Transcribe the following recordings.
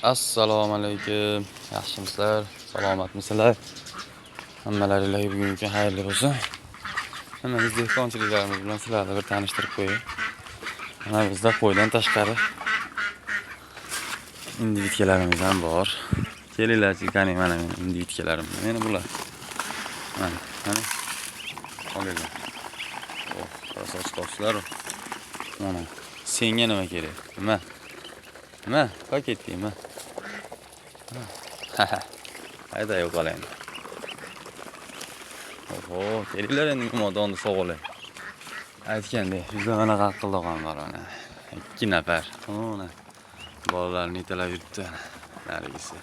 Assalomu alaykum. Yaxshimisizlar? Salomatmisizlar? Hammalaringizga bugungi kun xayrli bo'lsin. Mana biz dehqonchiliklarimiz bilan sizlarni bir tanishtirib qo'yay. Mana bizda qo'ydan tashqari individkalarimiz ham bor. Kelinglarchi, qani mana men individkalarim. Meni bular. Mana. Olinglar. Oh, qarasa chiqibsizlar. Mana. Senga nima kerak? Nima? Paketdingmi? Hayda yo'qolaymi. Oho, kelinglar endi modonni sog'oling. Aytgandek, bizda mana qaqildoqan bor mana. 2 nafar. Mana bolalarni yetalab yuribdi. Narigisi.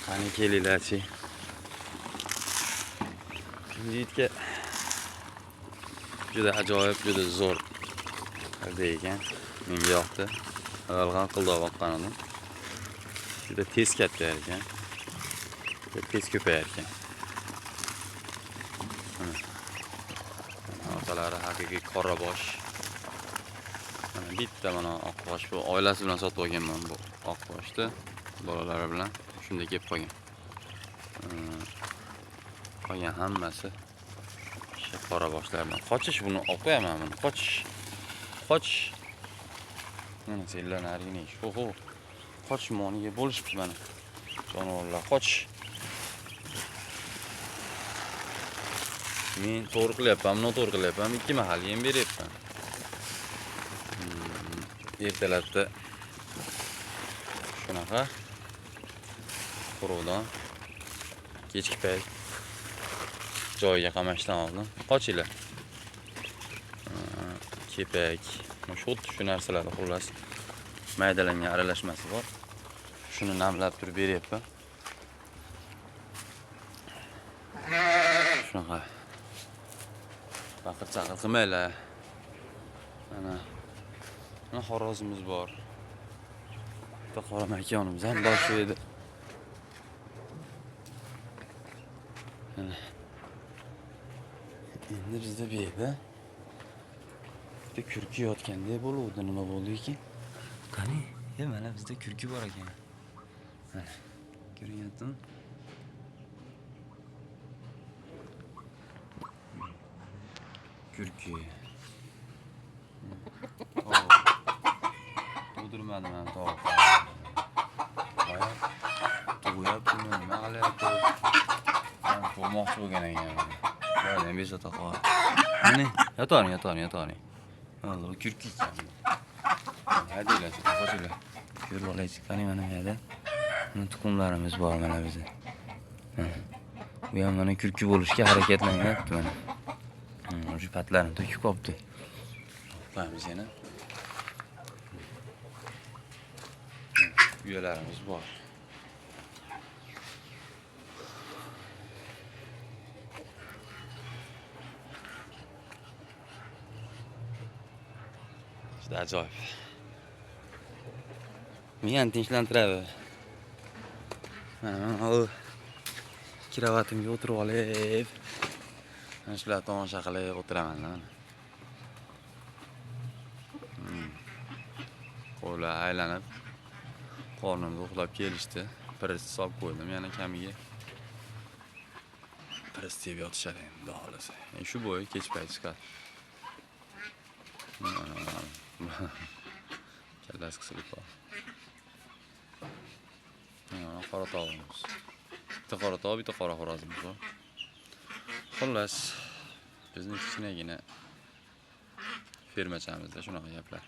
Qani kelinglarchi. Yigitga juda ajoyib, juda zo'r ekan. Menga yoqdi. Avval qildoq boqqan edim. Juda tez katta ekan. Juda tez ko'payar ekan. Otalari haqiqiy qorabosh. Mana bitta mana oqbosh bu oilasi bilan sotib olganman bu oqboshni. Bolalari bilan shunda kelib qolgan. Qolgan hammasi o'sha qoraboshlardan. Qochish buni olib qo'yaman buni. Qochish. Mana senlar narigini ish. Oho. Qochmoniga bo'lishibdi mana. Jonivorlar qochish. Men to'g'ri qilyapman, noto'g'ri qilyapman. 2 mahal yem beryapman. Ertalabda shunaqa quruqdan kechki payt joyiga qamashdan oldin qochinglar. Kepak, shu narsalar xullas maydalangan aralashmasi bor. Shuni namlab turib beryapman. Shunaqa baqir-chaqir qilmaylar. Mana xorozimiz bor. Bitta qora makonimiz ham bor shu edi. Endi bizda bu yerda bitta kurki yotgandek bo'luvdi, nima bo'ldi ekan? Qani, mana bizda kurki bor ekan. Mana, ko'ryapsizmi? Kurki. To'dirmadim ham to'g'ri. Tug'yaptimi, nima qilyapti? Qo'moqchi bo'lgan ekan. Yana bezovta qilib. Mana yotaring. Alloh, kurki ekan. Hadiylar, qo'shinglar. Ko'rib olaychi, qani mana bu yerda. Mana tuxumlarimiz bor mana bizda. Bu ham mana kurki bo'lishga harakatlanyapti mana. O'sha patlarini to'kib qopti. Qo'yamiz yana. Uyalarimiz bor. Juda ajoyib. Meni tinchlantiradi. Mana u kravatimga o'tirib olib, mana shular tomosha qilib o'tiraman. Qo'llar aylanib, qornimda uxlab kelishdi. Press solib qo'ydim, yana kamiga. Press deb yotishadi endi xohlasa. Shu bo'yi kech payt chiqadi. Kallasi qisilib qoldi. Qora tovuqimiz. Bitta qora tovuq, bitta qora xo'rozimiz bor. Xullas, bizning kichkinagina fermachamizda shunaqa gaplar.